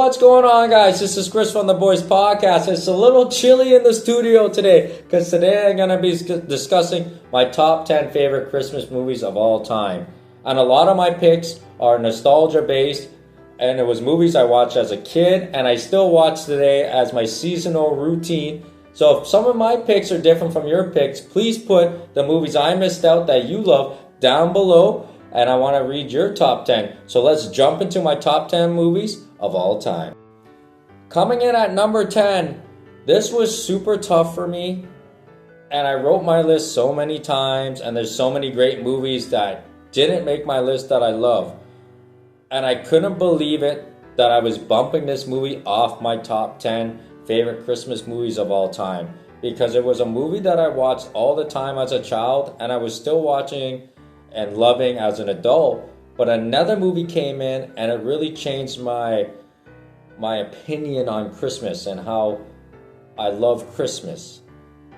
what's going on, guys? This is Chris from the Boys Podcast. It's a little chilly in the studio today because today I'm going to be discussing my top 10 favorite Christmas movies of all time. And a lot of my picks are nostalgia based, and it was movies I watched as a kid and I still watch today as my seasonal routine. So if some of my picks are different from your picks, please put the movies I missed out that you love down below, and I want to read your top 10. So let's jump into my top 10 movies of all time. Coming in at number 10, this was super tough for me, and I wrote my list so many times, and there's so many great movies that didn't make my list that I love. And I couldn't believe it that I was bumping this movie off my top 10 favorite Christmas movies of all time, because it was a movie that I watched all the time as a child, and I was still watching and loving as an adult. But another movie came in and it really changed my opinion on Christmas and how I love Christmas.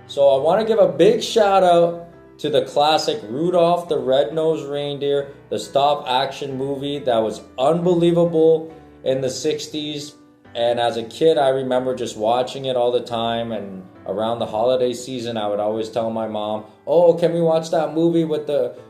So I want to give a big shout out to the classic Rudolph the Red-Nosed Reindeer, the stop action movie that was unbelievable in the 60s. And as a kid, I remember just watching it all the time, and around the holiday season, I would always tell my mom, "Oh, can we watch that movie with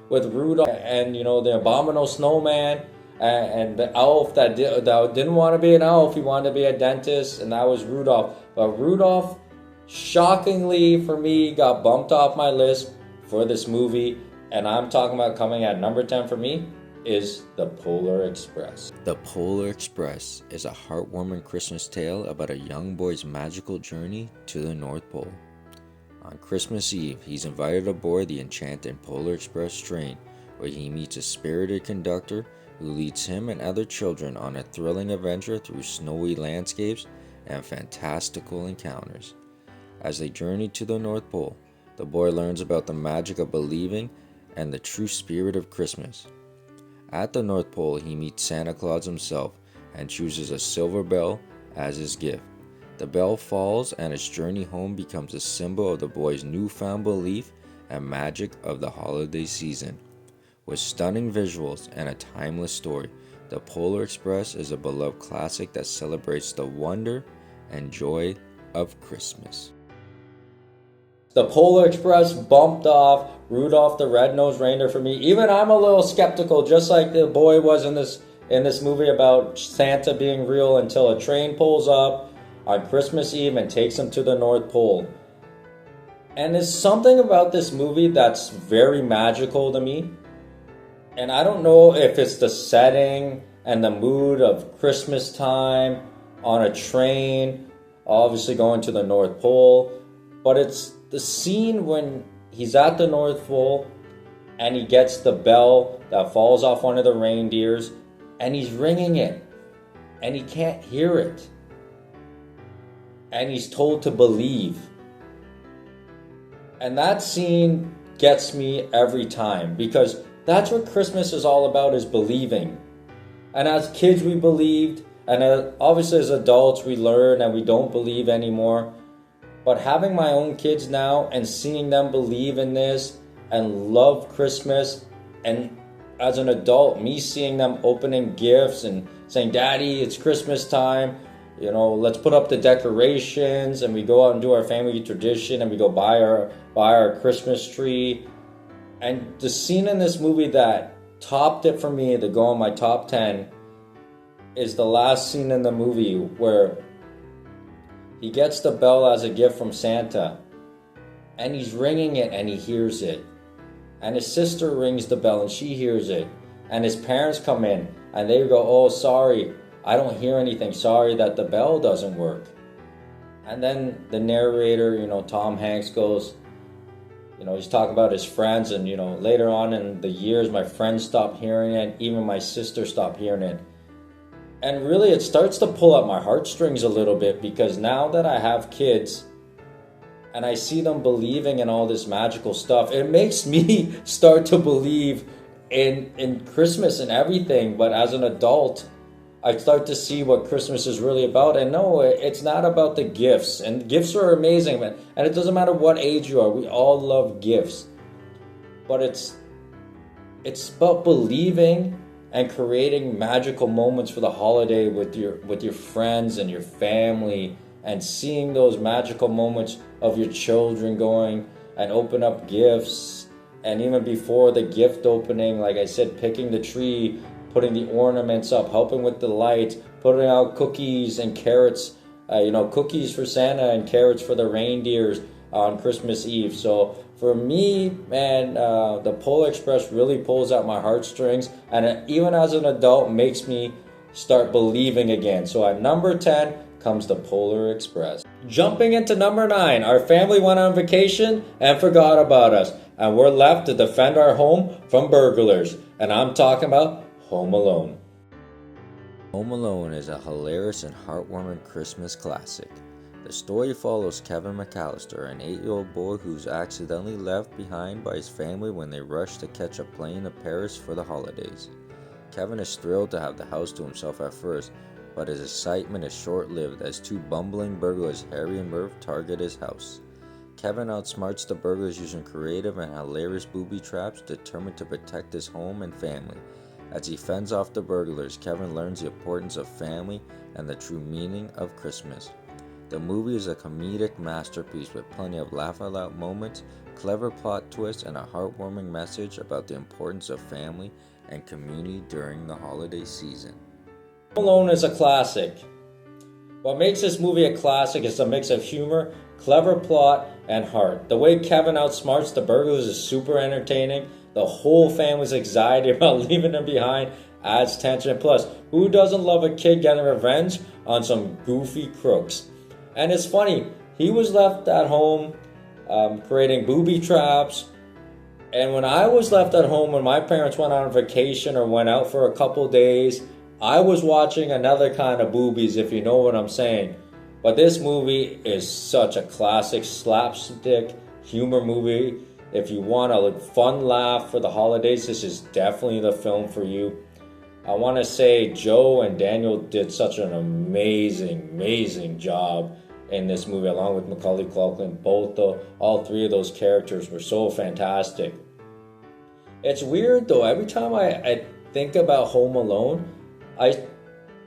Rudolph and the abominable snowman and the elf that didn't want to be an elf, he wanted to be a dentist, and that was Rudolph." But Rudolph, shockingly for me, got bumped off my list for this movie, and I'm talking about coming at number 10 for me is The Polar Express. The Polar Express is a heartwarming Christmas tale about a young boy's magical journey to the North Pole. On Christmas Eve, he's invited aboard the enchanted Polar Express train, where he meets a spirited conductor who leads him and other children on a thrilling adventure through snowy landscapes and fantastical encounters. As they journey to the North Pole, the boy learns about the magic of believing and the true spirit of Christmas. At the North Pole, he meets Santa Claus himself and chooses a silver bell as his gift. The bell falls, and his journey home becomes a symbol of the boy's newfound belief and magic of the holiday season. With stunning visuals and a timeless story, The Polar Express is a beloved classic that celebrates the wonder and joy of Christmas. The Polar Express bumped off Rudolph the Red-Nosed Reindeer for me. Even I'm a little skeptical, just like the boy was in this movie about Santa being real, until a train pulls up on Christmas Eve and takes him to the North Pole. And there's something about this movie that's very magical to me. And I don't know if it's the setting and the mood of Christmas time on a train, obviously going to the North Pole, but it's the scene when he's at the North Pole and he gets the bell that falls off one of the reindeers, and he's ringing it and he can't hear it, and he's told to believe. And that scene gets me every time, because that's what Christmas is all about, is believing. And as kids we believed, and obviously as adults we learn and we don't believe anymore. But having my own kids now and seeing them believe in this and love Christmas, and as an adult, me seeing them opening gifts and saying, "Daddy, it's Christmas time, let's put up the decorations," and we go out and do our family tradition and we go buy our Christmas tree. And the scene in this movie that topped it for me to go on my top 10 is the last scene in the movie where he gets the bell as a gift from Santa, and he's ringing it and he hears it. And his sister rings the bell and she hears it. And his parents come in and they go, "Oh, sorry, I don't hear anything. Sorry that the bell doesn't work." And then the narrator, Tom Hanks goes, he's talking about his friends, and later on in the years, my friends stopped hearing it, even my sister stopped hearing it. And really, it starts to pull at my heartstrings a little bit, because now that I have kids and I see them believing in all this magical stuff, it makes me start to believe in Christmas and everything. But as an adult, I start to see what Christmas is really about. And no, it's not about the gifts. And gifts are amazing, man. And it doesn't matter what age you are. We all love gifts. But it's about believing and creating magical moments for the holiday with your friends and your family, and seeing those magical moments of your children going and open up gifts. And even before the gift opening, like I said, picking the tree, putting the ornaments up, helping with the lights, putting out cookies and carrots, cookies for Santa and carrots for the reindeers on Christmas Eve. So for me, man, the Polar Express really pulls at my heartstrings, and it, even as an adult, makes me start believing again. So at number 10 comes the Polar Express. Jumping into number 9, our family went on vacation and forgot about us, and we're left to defend our home from burglars. And I'm talking about Home Alone. Home Alone is a hilarious and heartwarming Christmas classic. The story follows Kevin McAllister, an 8-year-old boy who's accidentally left behind by his family when they rush to catch a plane to Paris for the holidays. Kevin is thrilled to have the house to himself at first, but his excitement is short-lived as 2 bumbling burglars, Harry and Murph, target his house. Kevin outsmarts the burglars using creative and hilarious booby traps, determined to protect his home and family. As he fends off the burglars, Kevin learns the importance of family and the true meaning of Christmas. The movie is a comedic masterpiece with plenty of laugh-out-loud moments, clever plot twists, and a heartwarming message about the importance of family and community during the holiday season. Home Alone is a classic. What makes this movie a classic is a mix of humor, clever plot, and heart. The way Kevin outsmarts the burglars is super entertaining. The whole family's anxiety about leaving them behind adds tension. Plus, who doesn't love a kid getting revenge on some goofy crooks? And it's funny, he was left at home creating booby traps. And when I was left at home, when my parents went on vacation or went out for a couple days, I was watching another kind of boobies, if you know what I'm saying. But this movie is such a classic slapstick humor movie. If you want a fun laugh for the holidays, this is definitely the film for you. I want to say Joe and Daniel did such an amazing job in this movie, along with Macaulay Culkin. All 3 of those characters were so fantastic. It's weird though, every time I think about Home Alone,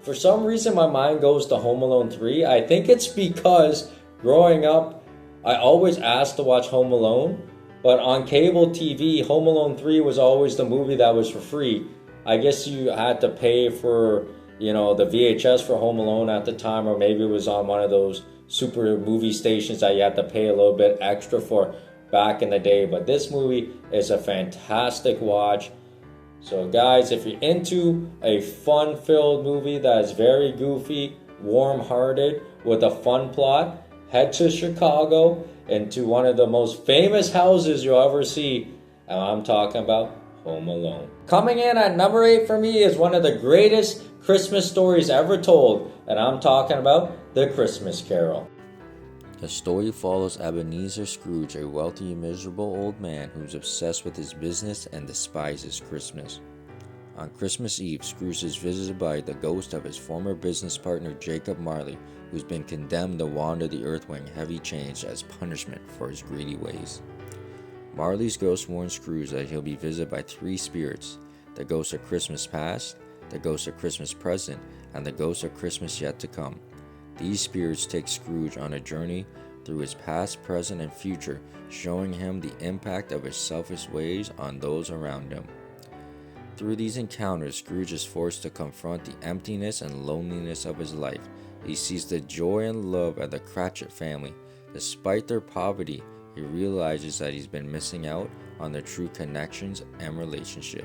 for some reason my mind goes to Home Alone 3. I think it's because growing up, I always asked to watch Home Alone, but on cable TV, Home Alone 3 was always the movie that was for free. I guess you had to pay for, the VHS for Home Alone at the time, or maybe it was on one of those super movie stations that you had to pay a little bit extra for back in the day. But this movie is a fantastic watch. So guys, if you're into a fun-filled movie that is very goofy, warm-hearted, with a fun plot, head to Chicago, into one of the most famous houses you'll ever see. And I'm talking about Home Alone. Coming in at number 8 for me is one of the greatest Christmas stories ever told, and I'm talking about The Christmas Carol. The story follows Ebenezer Scrooge, a wealthy, miserable old man who's obsessed with his business and despises Christmas. On Christmas Eve, Scrooge is visited by the ghost of his former business partner Jacob Marley, who's been condemned to wander the earth wearing heavy chains as punishment for his greedy ways. Marley's ghost warns Scrooge that he'll be visited by 3 spirits: the ghost of Christmas past, the ghost of Christmas present, and the ghost of Christmas yet to come. These spirits take Scrooge on a journey through his past, present, and future, showing him the impact of his selfish ways on those around him. Through these encounters, Scrooge is forced to confront the emptiness and loneliness of his life. He sees the joy and love of the Cratchit family. Despite their poverty, he realizes that he's been missing out on their true connections and relationship.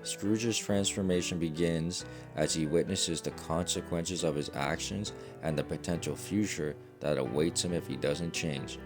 Scrooge's transformation begins as he witnesses the consequences of his actions and the potential future that awaits him if he doesn't change.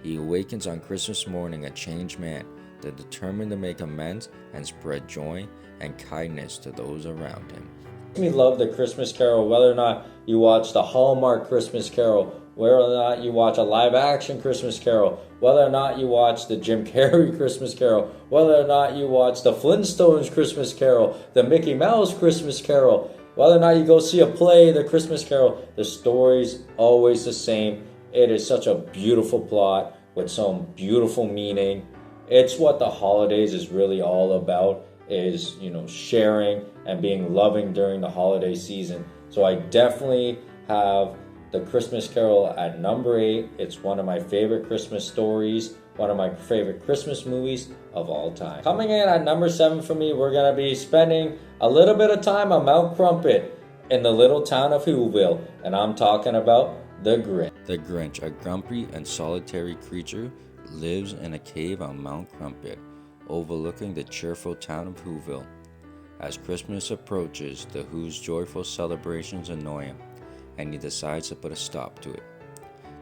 He awakens on Christmas morning a changed man, determined to make amends and spread joy and kindness to those around him. We love The Christmas Carol, whether or not you watch the Hallmark Christmas Carol, whether or not you watch a live-action Christmas Carol, whether or not you watch the Jim Carrey Christmas Carol, whether or not you watch the Flintstones Christmas Carol, the Mickey Mouse Christmas Carol, whether or not you go see a play, the Christmas Carol, the story's always the same. It is such a beautiful plot with some beautiful meaning. It's what the holidays is really all about. is, sharing and being loving during the holiday season. So I definitely have The Christmas Carol at number 8. It's one of my favorite Christmas stories, one of my favorite Christmas movies of all time. Coming in at number 7 for me, we're going to be spending a little bit of time on Mount Crumpit in the little town of Whoville, and I'm talking about The Grinch. The Grinch, a grumpy and solitary creature, lives in a cave on Mount Crumpit, overlooking the cheerful town of Whoville. As Christmas approaches, the Who's joyful celebrations annoy him, and he decides to put a stop to it.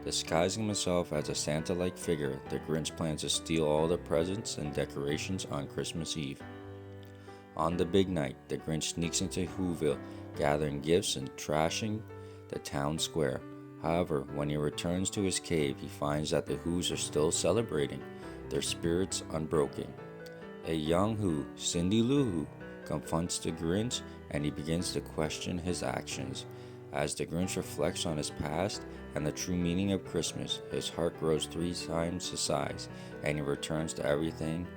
Disguising himself as a Santa-like figure, the Grinch plans to steal all the presents and decorations on Christmas Eve. On the big night, the Grinch sneaks into Whoville, gathering gifts and trashing the town square. However, when he returns to his cave, he finds that the Who's are still celebrating, their spirits unbroken. A young Who, Cindy Lou Who, confronts the Grinch, and he begins to question his actions. As the Grinch reflects on his past and the true meaning of Christmas, his heart grows 3 times the size, and he returns to everything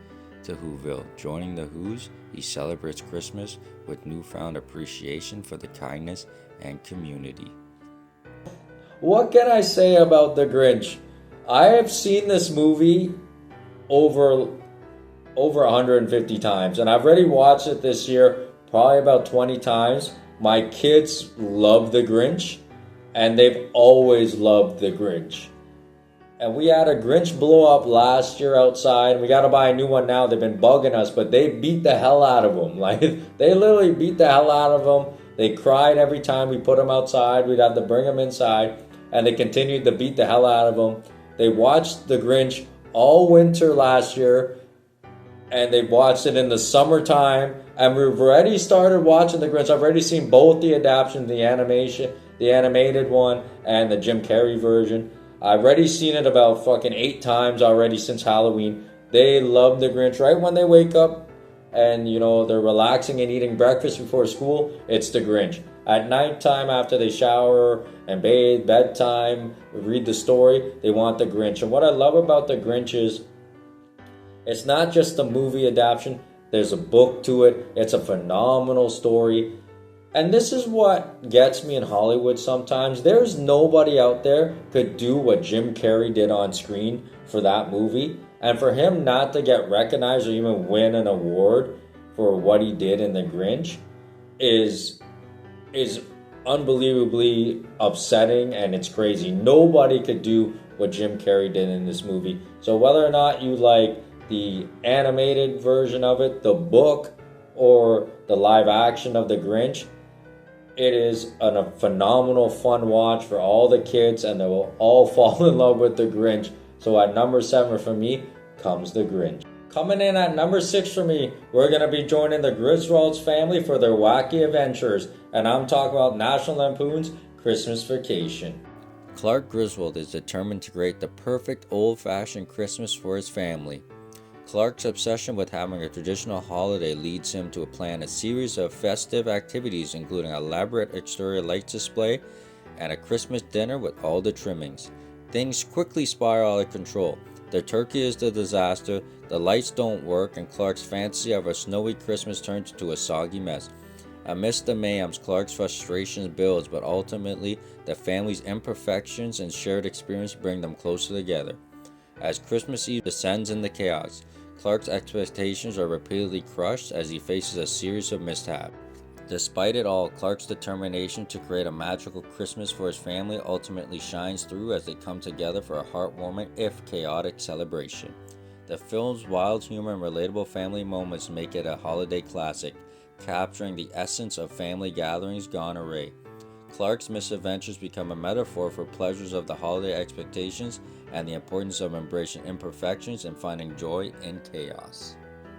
to Whoville. Joining the Who's, he celebrates Christmas with newfound appreciation for the kindness and community. What can I say about The Grinch? I have seen this movie over 150 times, and I've already watched it this year probably about 20 times. My kids love The Grinch, and they've always loved The Grinch. And we had a Grinch blow up last year outside. We got to buy a new one now. They've been bugging us, but they beat the hell out of them. Like, they literally beat the hell out of them. They cried every time we put them outside. We'd have to bring them inside, and they continued to beat the hell out of them. They watched The Grinch all winter last year, and they watched it in the summertime, and we've already started watching The Grinch. I've already seen both the adaptations, the animated one, and the Jim Carrey version. I've already seen it about fucking 8 times already since Halloween. They love The Grinch. Right when they wake up and, they're relaxing and eating breakfast before school, it's The Grinch. At nighttime, after they shower and bathe, bedtime, read the story, they want The Grinch. And what I love about The Grinch is it's not just a movie adaptation. There's a book to it. It's a phenomenal story. And this is what gets me in Hollywood sometimes. There's nobody out there could do what Jim Carrey did on screen for that movie. And for him not to get recognized or even win an award for what he did in The Grinch is unbelievably upsetting, and it's crazy. Nobody could do what Jim Carrey did in this movie. So whether or not you like the animated version of it, the book, or the live action of The Grinch, it is a phenomenal fun watch for all the kids, and they will all fall in love with The Grinch. So at number 7 for me comes The Grinch. Coming in at number 6 for me, we're going to be joining the Griswolds family for their wacky adventures, and I'm talking about National Lampoon's Christmas Vacation. Clark Griswold is determined to create the perfect old-fashioned Christmas for his family. Clark's obsession with having a traditional holiday leads him to plan a series of festive activities, including an elaborate exterior light display and a Christmas dinner with all the trimmings. Things quickly spiral out of control. The turkey is the disaster, the lights don't work, and Clark's fantasy of a snowy Christmas turns into a soggy mess. Amidst the mayhem, Clark's frustrations builds, but ultimately, the family's imperfections and shared experience bring them closer together. As Christmas Eve descends into chaos, Clark's expectations are repeatedly crushed as he faces a series of mishaps. Despite it all, Clark's determination to create a magical Christmas for his family ultimately shines through as they come together for a heartwarming, if chaotic, celebration. The film's wild humor and relatable family moments make it a holiday classic, capturing the essence of family gatherings gone awry. Clark's misadventures become a metaphor for pleasures of the holiday expectations and the importance of embracing imperfections and finding joy in chaos.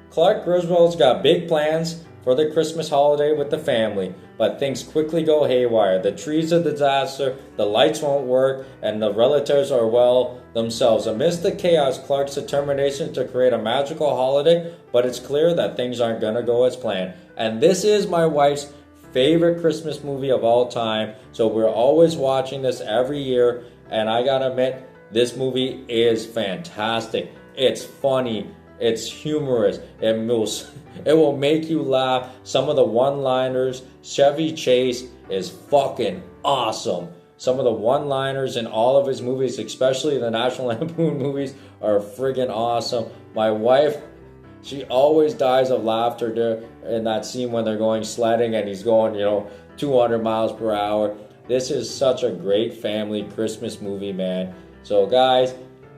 Clark Griswold's got big plans for the Christmas holiday with the family, but things quickly go haywire. The tree's a disaster, the lights won't work, and the relatives are themselves. Amidst the chaos, Clark's determination to create a magical holiday, but it's clear that things aren't going to go as planned. And this is my wife's favorite Christmas movie of all time, so we're always watching this every year, and I gotta admit, this movie is fantastic. It's funny, It's humorous. It will make you laugh. Some of the one-liners, Chevy Chase is fucking awesome. Some of the one-liners in all of his movies, especially the National Lampoon movies, are friggin' awesome. My wife, she always dies of laughter in that scene when they're going sledding and he's going, 200 miles per hour. This is such a great family Christmas movie, man. So guys,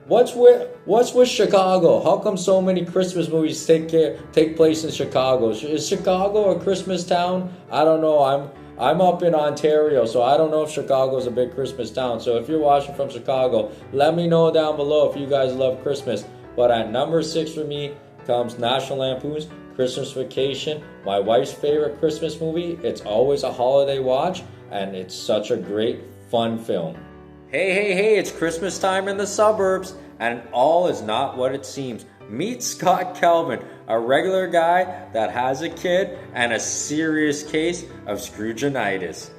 what's with Chicago? How come so many Christmas movies take place in Chicago? Is Chicago a Christmas town? I don't know. I'm up in Ontario, so I don't know if Chicago's a big Christmas town. So if you're watching from Chicago, let me know down below if you guys love Christmas. But at number 6 for me comes National Lampoon's Christmas Vacation, my wife's favorite Christmas movie. It's always a holiday watch, and it's such a great, fun film. Hey, it's Christmas time in the suburbs, and all is not what it seems. Meet Scott Calvin, a regular guy that has a kid and a serious case of Scroogenitis.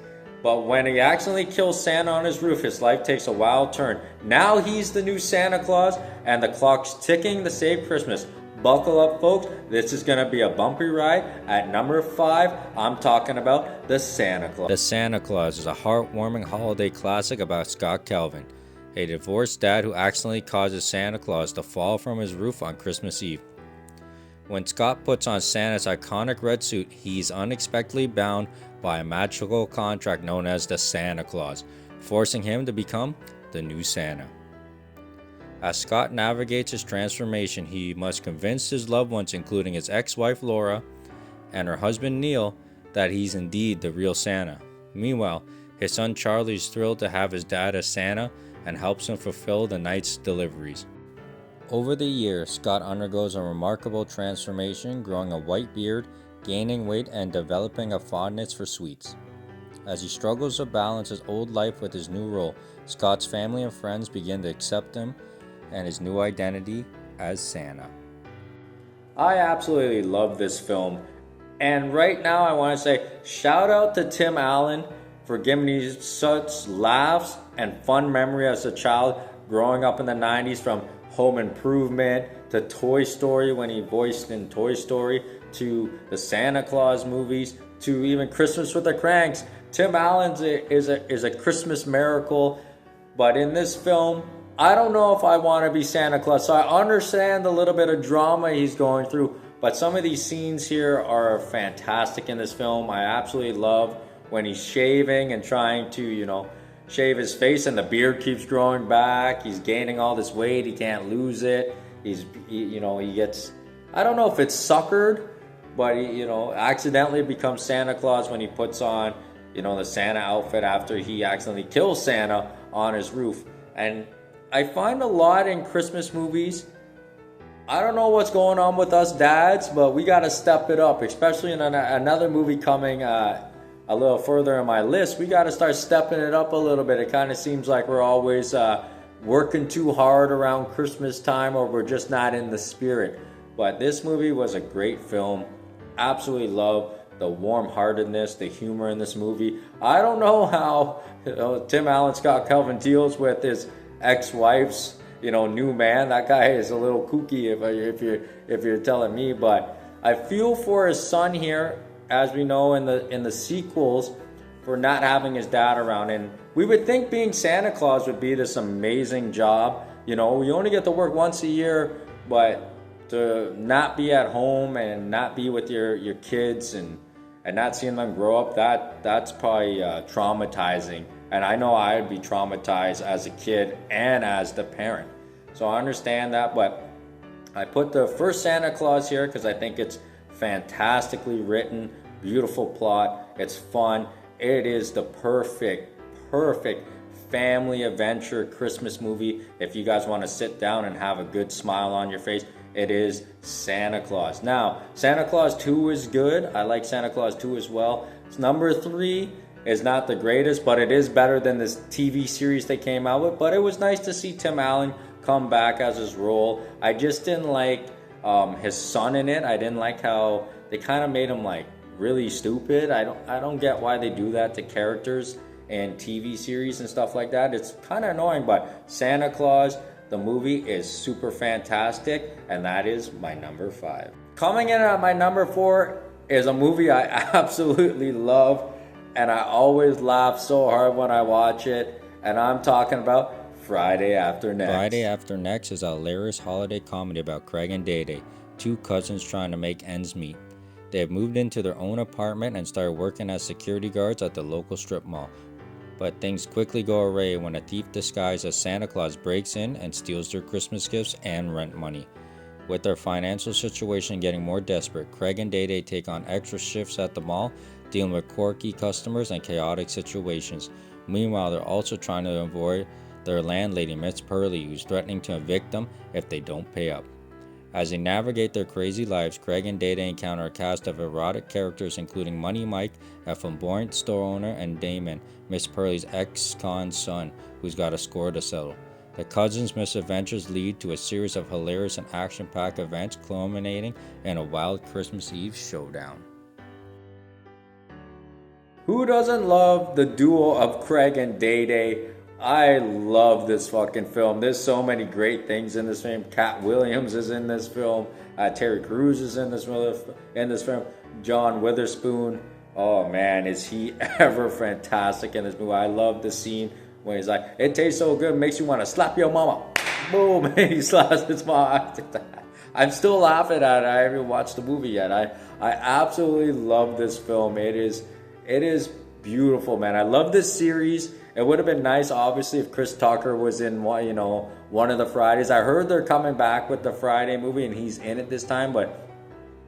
But when he accidentally kills Santa on his roof, his life takes a wild turn. Now he's the new Santa Claus, and the clock's ticking to save Christmas. Buckle up, folks. This is going to be a bumpy ride. At number 5, I'm talking about The Santa Claus. The Santa Claus is a heartwarming holiday classic about Scott Calvin, a divorced dad who accidentally causes Santa Claus to fall from his roof on Christmas Eve. When Scott puts on Santa's iconic red suit, he's unexpectedly bound by a magical contract known as the Santa Claus, forcing him to become the new Santa. As Scott navigates his transformation, he must convince his loved ones, including his ex-wife Laura and her husband Neil, that he's indeed the real Santa. Meanwhile, his son Charlie is thrilled to have his dad as Santa and helps him fulfill the night's deliveries. Over the years, Scott undergoes a remarkable transformation, growing a white beard, gaining weight, and developing a fondness for sweets. As he struggles to balance his old life with his new role, Scott's family and friends begin to accept him and his new identity as Santa. I absolutely love this film. And right now I want to say shout out to Tim Allen for giving me such laughs and fun memory as a child growing up in the 90s, from Home Improvement to Toy Story when he voiced in Toy Story, to the Santa Claus movies, to even Christmas with the Cranks. Tim Allen is a Christmas miracle. But in this film, I don't know if I want to be Santa Claus. So I understand a little bit of drama he's going through, but some of these scenes here are fantastic in this film. I absolutely love when he's shaving and trying to, shave his face, and the beard keeps growing back. He's gaining all this weight. He can't lose it. He gets, I don't know if it's suckered, but he, accidentally becomes Santa Claus when he puts on, the Santa outfit after he accidentally kills Santa on his roof. And I find a lot in Christmas movies, I don't know what's going on with us dads, but we got to step it up, especially in another movie coming a little further in my list. We got to start stepping it up a little bit. It kind of seems like we're always working too hard around Christmas time, or we're just not in the spirit. But this movie was a great film. Absolutely love the warm-heartedness, the humor in this movie. I don't know how Tim Allen, Scott Calvin deals with his ex-wife's new man. That guy is a little kooky if you're telling me, but I feel for his son here, as we know in the sequels, for not having his dad around. And we would think being Santa Claus would be this amazing job. We only get to work once a year, but to not be at home and not be with your kids and not seeing them grow up, that's probably traumatizing. And I know I'd be traumatized as a kid and as the parent. So I understand that, but I put the first Santa Claus here because I think it's fantastically written, beautiful plot, it's fun. It is the perfect family adventure Christmas movie. If you guys want to sit down and have a good smile on your face, it is Santa Claus. Now, Santa Claus 2 is good. I like Santa Claus 2 as well. It's number 3. Is not the greatest, but it is better than this TV series they came out with. But it was nice to see Tim Allen come back as his role. I just didn't like his son in it. I didn't like how they kind of made him like really stupid. I don't get why they do that to characters in TV series and stuff like that. It's kind of annoying. But Santa Claus, The movie is super fantastic, and that is my number 5. Coming in at my number 4 is a movie I absolutely love, and I always laugh so hard when I watch it, and I'm talking about Friday After Next. Friday After Next is a hilarious holiday comedy about Craig and Day Day, two cousins trying to make ends meet. They have moved into their own apartment and started working as security guards at the local strip mall. But things quickly go awry when a thief disguised as Santa Claus breaks in and steals their Christmas gifts and rent money. With their financial situation getting more desperate, Craig and Day Day take on extra shifts at the mall, dealing with quirky customers and chaotic situations. Meanwhile, they're also trying to avoid their landlady, Miss Pearly, who's threatening to evict them if they don't pay up. As they navigate their crazy lives, Craig and Day Day encounter a cast of erotic characters including Money Mike, a flamboyant store owner, and Damon, Miss Pearly's ex-con son, who's got a score to settle. The cousins' misadventures lead to a series of hilarious and action-packed events culminating in a wild Christmas Eve showdown. Who doesn't love the duo of Craig and Day Day? I love this fucking film. There's so many great things in this film. Cat Williams is in this film. Terry Crews is in this film. John Witherspoon. Oh man, is he ever fantastic in this movie. I love the scene when he's like, it tastes so good, makes you want to slap your mama. Boom, and he slaps his mom. I'm still laughing at it. I haven't watched the movie yet. I absolutely love this film. It is beautiful, man. I love this series. It would have been nice, obviously, if Chris Tucker was in one of the Fridays. I heard they're coming back with the Friday movie, and he's in it this time. But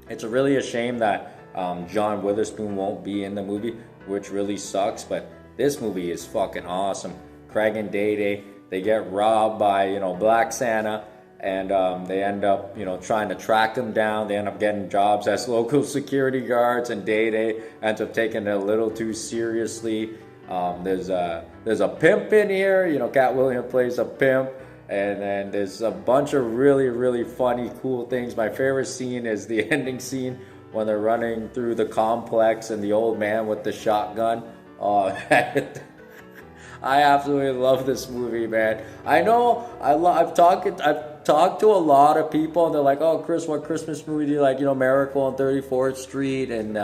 it's really a shame that John Witherspoon won't be in the movie, which really sucks. But this movie is fucking awesome. Craig and Day Day, they get robbed by Black Santa, and they end up trying to track them down. They end up getting jobs as local security guards, and Day Day ends up taking it a little too seriously. There's a pimp in here. Cat Williams plays a pimp, and then there's a bunch of really, really funny, cool things. My favorite scene is the ending scene when they're running through the complex and the old man with the shotgun. Oh, I absolutely love this movie, man. I know I've talked to a lot of people, and they're like, "Oh, Chris, what Christmas movie do you like?" Miracle on 34th Street and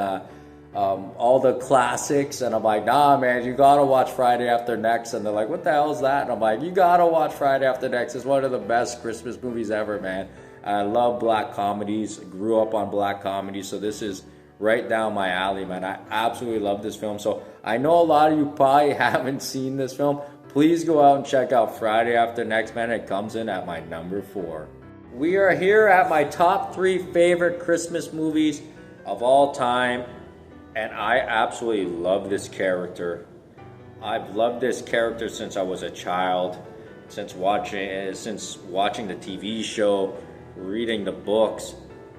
all the classics. And I'm like, "Nah, man, you gotta watch Friday After Next." And they're like, "What the hell is that?" And I'm like, "You gotta watch Friday After Next. It's one of the best Christmas movies ever, man." I love black comedies. Grew up on black comedies, so this is right down my alley, man. I absolutely love this film. So I know a lot of you probably haven't seen this film. Please go out and check out Friday After Next, man. It comes in at my number 4. We are here at my top 3 favorite Christmas movies of all time, and I absolutely love this character. I've loved this character since I was a child, since watching the TV show, reading the books.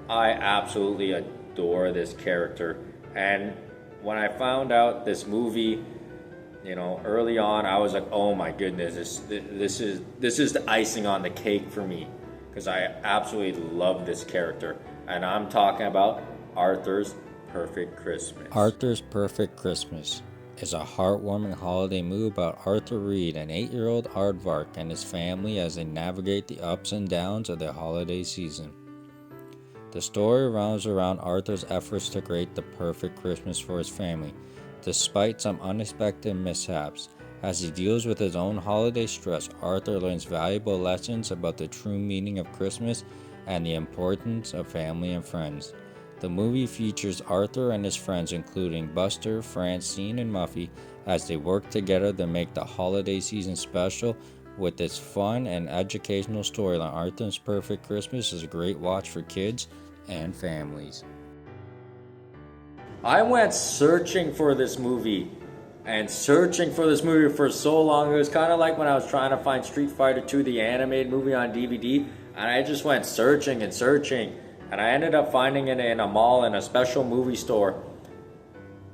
I absolutely adore this character. And when I found out this movie, early on, I was like, oh my goodness, this is the icing on the cake for me, because I absolutely love this character. And I'm talking about Arthur's Perfect Christmas. Arthur's Perfect Christmas is a heartwarming holiday movie about Arthur Reed, an 8-year-old aardvark, and his family as they navigate the ups and downs of the holiday season. The story revolves around Arthur's efforts to create the perfect Christmas for his family, despite some unexpected mishaps. As he deals with his own holiday stress, Arthur learns valuable lessons about the true meaning of Christmas and the importance of family and friends. The movie features Arthur and his friends, including Buster, Francine, and Muffy, as they work together to make the holiday season special. With its fun and educational storyline, Arthur's Perfect Christmas is a great watch for kids and families. I went searching for this movie for so long. It was kind of like when I was trying to find Street Fighter 2, the animated movie, on DVD, and I just went searching, and I ended up finding it in a mall, in a special movie store.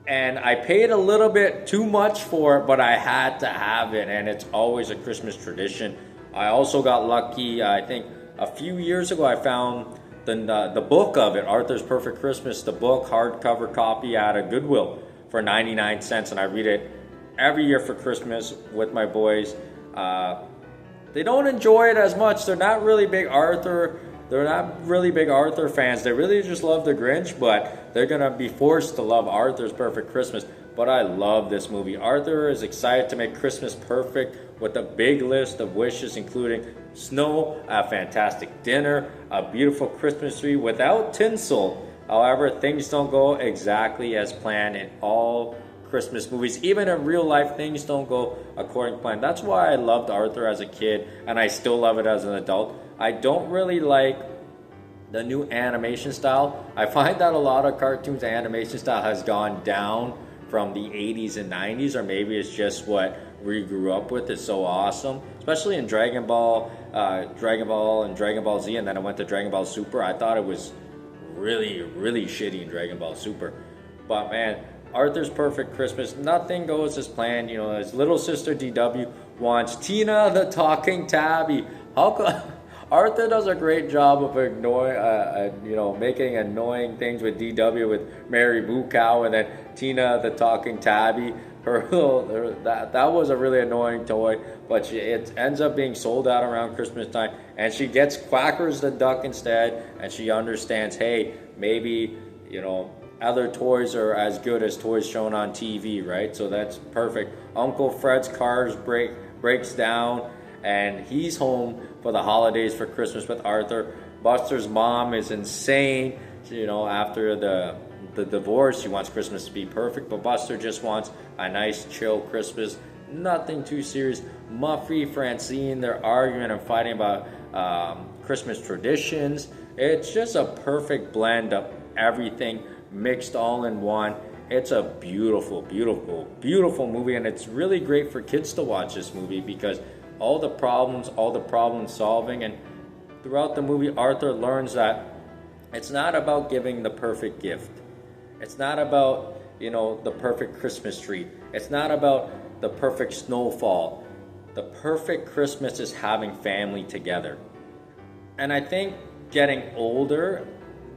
And I paid a little bit too much for it, but I had to have it, and it's always a Christmas tradition. I also got lucky. I think a few years ago I found the book of it, Arthur's Perfect Christmas, the book, hardcover copy at a Goodwill for 99 cents, and I read it every year for Christmas with my boys. they don't enjoy it as much. They're not really big Arthur. They're not really big Arthur fans. They really just love the Grinch, but they're gonna be forced to love Arthur's Perfect Christmas. But I love this movie. Arthur is excited to make Christmas perfect with a big list of wishes, including snow, a fantastic dinner, a beautiful Christmas tree without tinsel. However, things don't go exactly as planned in all Christmas movies. Even in real life, things don't go according to plan. That's why I loved Arthur as a kid, and I still love it as an adult. I don't really like the new animation style. I find that a lot of cartoons animation style has gone down from the 80s and 90s, or maybe it's just what we grew up with. It's so awesome, especially in Dragon Ball and Dragon Ball Z, and then I went to Dragon Ball Super. I thought it was really, really shitty in Dragon Ball Super. But man, Arthur's Perfect Christmas, nothing goes as planned. You know, his little sister DW wants Tina the Talking Tabby. Arthur does a great job of ignoring, making annoying things with DW, with Mary Moo Cow, and then Tina the Talking Tabby. That was a really annoying toy, but it ends up being sold out around Christmas time, and she gets Quackers the Duck instead, and she understands, hey, maybe, other toys are as good as toys shown on TV, right? So that's perfect. Uncle Fred's car breaks down, and he's home for the holidays for Christmas with Arthur. Buster's mom is insane. After the divorce, she wants Christmas to be perfect, but Buster just wants a nice, chill Christmas. Nothing too serious. Muffy, Francine, they're arguing and fighting about Christmas traditions. It's just a perfect blend of everything mixed all in one. It's a beautiful, beautiful, beautiful movie, and it's really great for kids to watch this movie because all the problem solving, and throughout the movie, Arthur learns that it's not about giving the perfect gift. It's not about, the perfect Christmas tree. It's not about the perfect snowfall. The perfect Christmas is having family together. And I think getting older,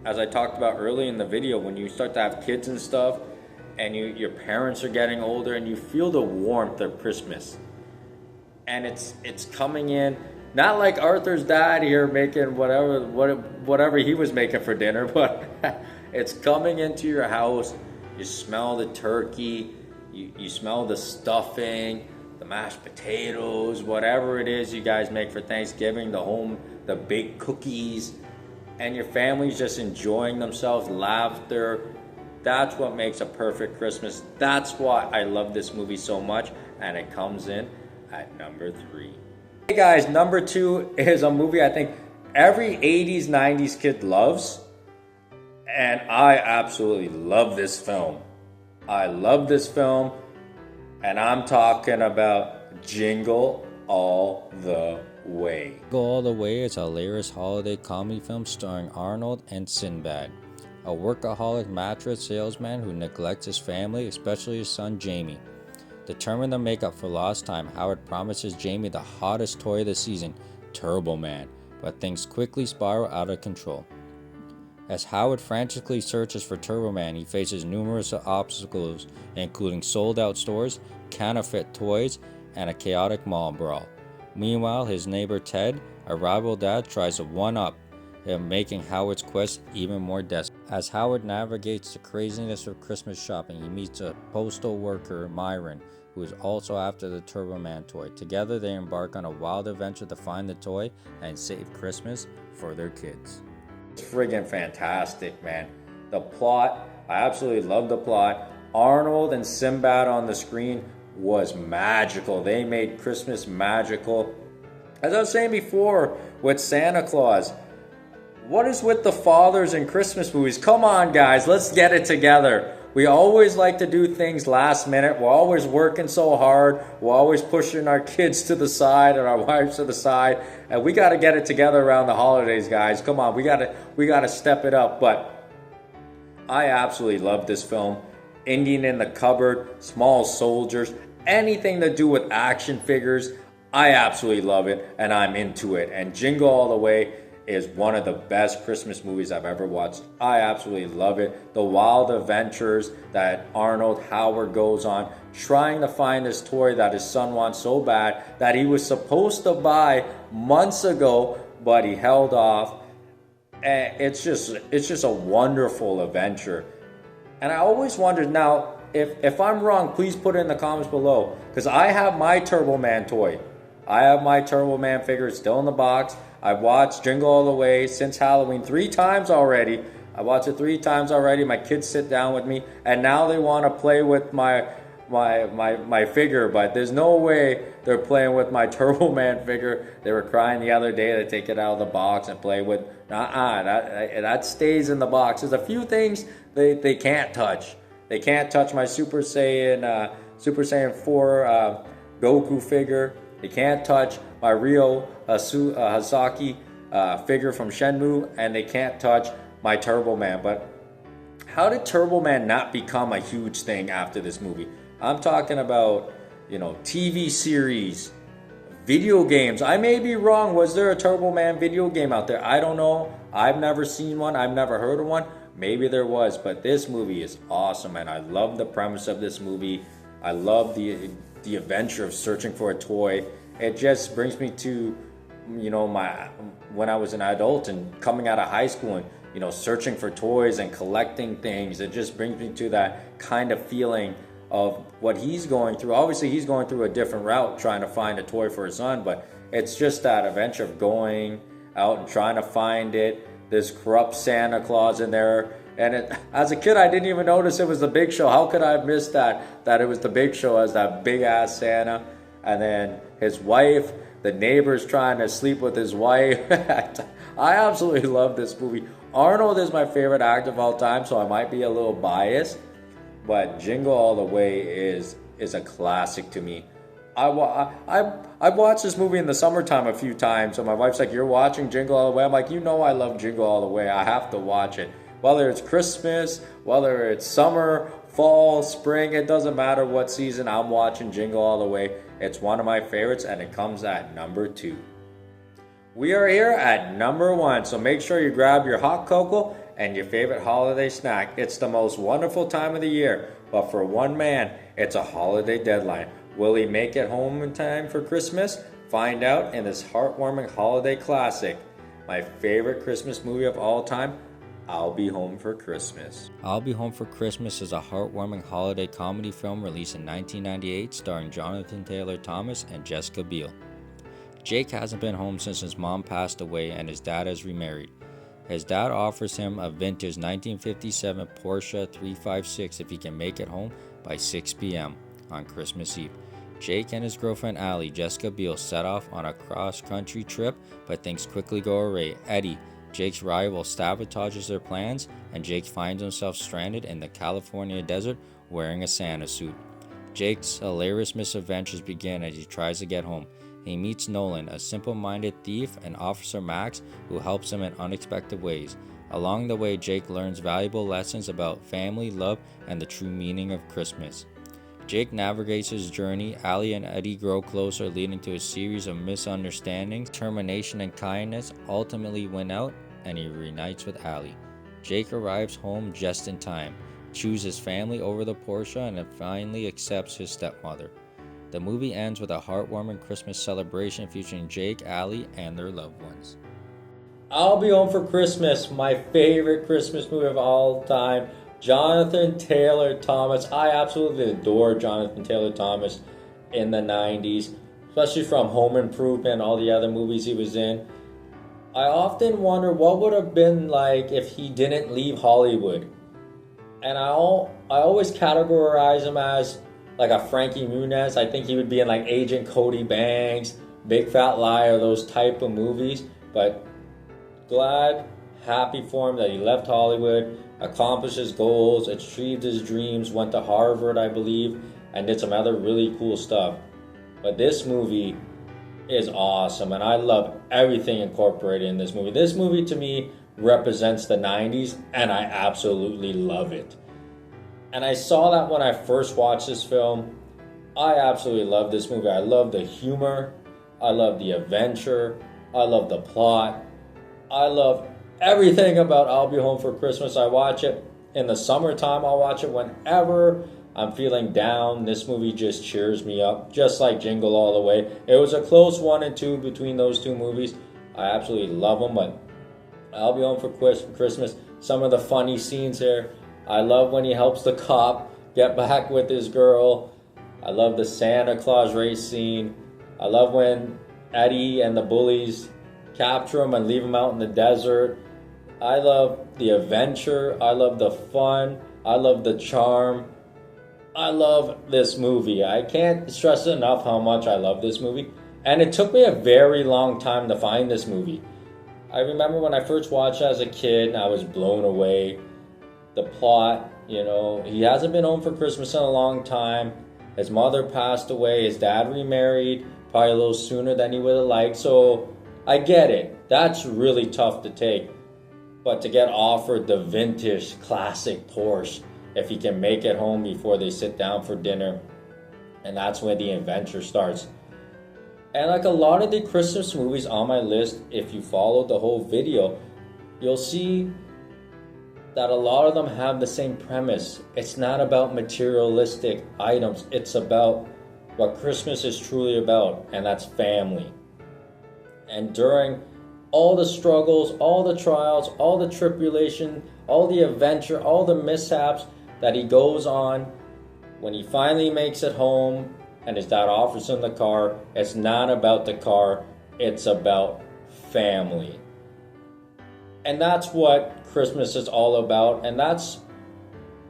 as I talked about early in the video, when you start to have kids and stuff, and your parents are getting older, and you feel the warmth of Christmas. And it's coming in, not like Arthur's dad here making whatever he was making for dinner, but it's coming into your house. You smell the turkey, you smell the stuffing, the mashed potatoes, whatever it is you guys make for Thanksgiving, the baked cookies, and your family's just enjoying themselves, laughter. That's what makes a perfect Christmas. That's why I love this movie so much, and it comes in at number 3. Hey guys, number 2 is a movie I think every 80s, 90s kid loves, and I absolutely love this film. I love this film, and I'm talking about Jingle All the Way. Jingle All the Way is a hilarious holiday comedy film starring Arnold and Sinbad, a workaholic mattress salesman who neglects his family, especially his son Jamie. Determined to make up for lost time, Howard promises Jamie the hottest toy of the season, Turbo Man, but things quickly spiral out of control. As Howard frantically searches for Turbo Man, he faces numerous obstacles, including sold-out stores, counterfeit toys, and a chaotic mall brawl. Meanwhile, his neighbor Ted, a rival dad, tries to one-up him, making Howard's quest even more desperate. As Howard navigates the craziness of Christmas shopping, he meets a postal worker, Myron, who is also after the Turbo Man toy. Together, they embark on a wild adventure to find the toy and save Christmas for their kids. It's friggin' fantastic, man. The plot, I absolutely love the plot. Arnold and Sinbad on the screen was magical. They made Christmas magical. As I was saying before with Santa Claus, what is with the fathers in Christmas movies? Come on, guys, let's get it together. We always like to do things last minute. We're always working so hard. We're always pushing our kids to the side and our wives to the side. And we got to get it together around the holidays, guys. Come on, we got to step it up. But I absolutely love this film. Indian in the Cupboard, Small Soldiers, anything to do with action figures, I absolutely love it, and I'm into it. And Jingle All the Way is one of the best Christmas movies I've ever watched. I absolutely love it. The wild adventures that Arnold Howard goes on, trying to find this toy that his son wants so bad that he was supposed to buy months ago, but he held off. And it's just a wonderful adventure. And I always wondered, now, if I'm wrong, please put it in the comments below, because I have my Turbo Man toy. I have my Turbo Man figure still in the box. I've watched Jingle All the Way since Halloween 3 times already. I watched it 3 times already. My kids sit down with me, and now they want to play with my figure, but there's no way they're playing with my Turbo Man figure. They were crying the other day to take it out of the box and play with. That stays in the box. There's a few things they can't touch. They can't touch my Super Saiyan 4 Goku figure. They can't touch my Ryo Hasaki figure from Shenmue, and they can't touch my Turbo Man. But how did Turbo Man not become a huge thing after this movie? I'm talking about, TV series, video games. I may be wrong. Was there a Turbo Man video game out there? I don't know. I've never seen one. I've never heard of one. Maybe there was, but this movie is awesome, and I love the premise of this movie. I love the adventure of searching for a toy. It just brings me to, when I was an adult and coming out of high school and, searching for toys and collecting things. It just brings me to that kind of feeling of what he's going through. Obviously, he's going through a different route trying to find a toy for his son, but it's just that adventure of going out and trying to find it. This corrupt Santa Claus in there. And as a kid, I didn't even notice it was the Big Show. How could I have missed that it was the Big Show as that big-ass Santa? And then his wife, the neighbor's trying to sleep with his wife. I absolutely love this movie. Arnold is my favorite actor of all time, so I might be a little biased. But Jingle All the Way is a classic to me. I've watched this movie in the summertime a few times, so my wife's like, "You're watching Jingle All the Way?" I'm like, I love Jingle All the Way. I have to watch it. Whether it's Christmas, whether it's summer, fall, spring, it doesn't matter what season, I'm watching Jingle All the Way. It's one of my favorites, and it comes at number 2. We are here at number 1, so make sure you grab your hot cocoa and your favorite holiday snack. It's the most wonderful time of the year, but for one man, it's a holiday deadline. Will he make it home in time for Christmas? Find out in this heartwarming holiday classic. My favorite Christmas movie of all time, I'll Be Home for Christmas. I'll Be Home for Christmas is a heartwarming holiday comedy film released in 1998 starring Jonathan Taylor Thomas and Jessica Biel. Jake hasn't been home since his mom passed away and his dad has remarried. His dad offers him a vintage 1957 Porsche 356 if he can make it home by 6 p.m. on Christmas Eve. Jake and his girlfriend Allie, Jessica Biel, set off on a cross-country trip, but things quickly go awry. Eddie, Jake's rival, sabotages their plans, and Jake finds himself stranded in the California desert wearing a Santa suit. Jake's hilarious misadventures begin as he tries to get home. He meets Nolan, a simple-minded thief, and Officer Max, who helps him in unexpected ways. Along the way, Jake learns valuable lessons about family, love, and the true meaning of Christmas. Jake navigates his journey. Allie and Eddie grow closer, leading to a series of misunderstandings. Determination and kindness ultimately win out, and he reunites with Allie. Jake arrives home just in time, chooses family over the Porsche, and finally accepts his stepmother. The movie ends with a heartwarming Christmas celebration featuring Jake, Allie, and their loved ones. I'll Be Home for Christmas, my favorite Christmas movie of all time. Jonathan Taylor Thomas. I absolutely adore Jonathan Taylor Thomas in the 90s, especially from Home Improvement and all the other movies he was in. I often wonder what would have been like if he didn't leave Hollywood. And I always categorize him as like a Frankie Muniz. I think he would be in like Agent Cody Banks, Big Fat Liar, those type of movies. But glad, happy for him that he left Hollywood, accomplished his goals, achieved his dreams, went to Harvard, I believe, and did some other really cool stuff. But this movie is awesome, and I love everything incorporated in this movie. This movie, to me, represents the 90s, and I absolutely love it. And I saw that when I first watched this film. I absolutely love this movie. I love the humor. I love the adventure. I love the plot. I love everything about I'll Be Home for Christmas. I watch it in the summertime. I'll watch it whenever I'm feeling down. This movie just cheers me up, just like Jingle All the Way. It was a close 1 and 2 between those two movies. I absolutely love them, but I'll Be Home for Christmas. Some of the funny scenes here. I love when he helps the cop get back with his girl. I love the Santa Claus race scene. I love when Eddie and the bullies capture him and leave him out in the desert. I love the adventure. I love the fun. I love the charm. I love this movie. I can't stress enough how much I love this movie. And it took me a very long time to find this movie. I remember when I first watched it as a kid, and I was blown away. The plot, he hasn't been home for Christmas in a long time. His mother passed away. His dad remarried probably a little sooner than he would have liked. So I get it. That's really tough to take. But to get offered the vintage classic Porsche, if he can make it home before they sit down for dinner, and that's when the adventure starts. And like a lot of the Christmas movies on my list, if you follow the whole video, you'll see that a lot of them have the same premise. It's not about materialistic items. It's about what Christmas is truly about, and that's family. And during all the struggles, all the trials, all the tribulation, all the adventure, all the mishaps that he goes on, when he finally makes it home and his dad offers him the car, it's not about the car, it's about family. And that's what Christmas is all about. And that's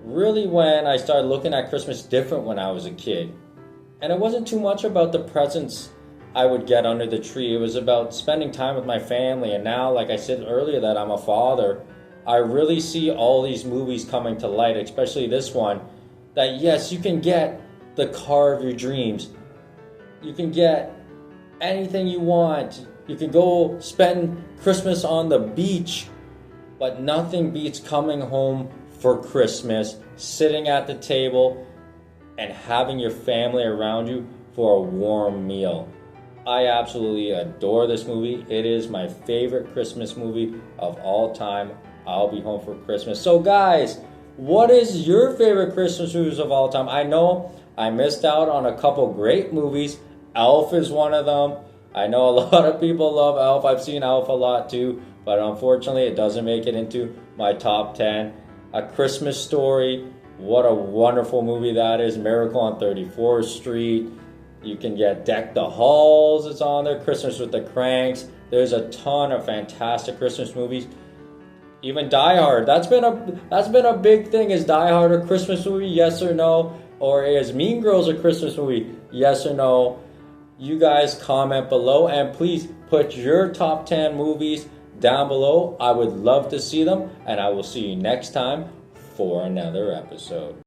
really when I started looking at Christmas different when I was a kid. And it wasn't too much about the presents I would get under the tree. It was about spending time with my family. And now, like I said earlier, that I'm a father, I really see all these movies coming to light, especially this one, that yes, you can get the car of your dreams. You can get anything you want. You can go spend Christmas on the beach, but nothing beats coming home for Christmas, sitting at the table, and having your family around you for a warm meal. I absolutely adore this movie. It is my favorite Christmas movie of all time. I'll Be Home for Christmas. So guys, what is your favorite Christmas movies of all time? I know I missed out on a couple great movies. Elf is one of them. I know a lot of people love Elf. I've seen Elf a lot too, but unfortunately it doesn't make it into my top 10. A Christmas Story, what a wonderful movie that is. Miracle on 34th Street. You can get Deck the Halls, it's on there. Christmas with the Cranks. There's a ton of fantastic Christmas movies. Even Die Hard. That's been a big thing. Is Die Hard a Christmas movie? Yes or no? Or is Mean Girls a Christmas movie? Yes or no? You guys comment below, and please put your top 10 movies down below. I would love to see them, and I will see you next time for another episode.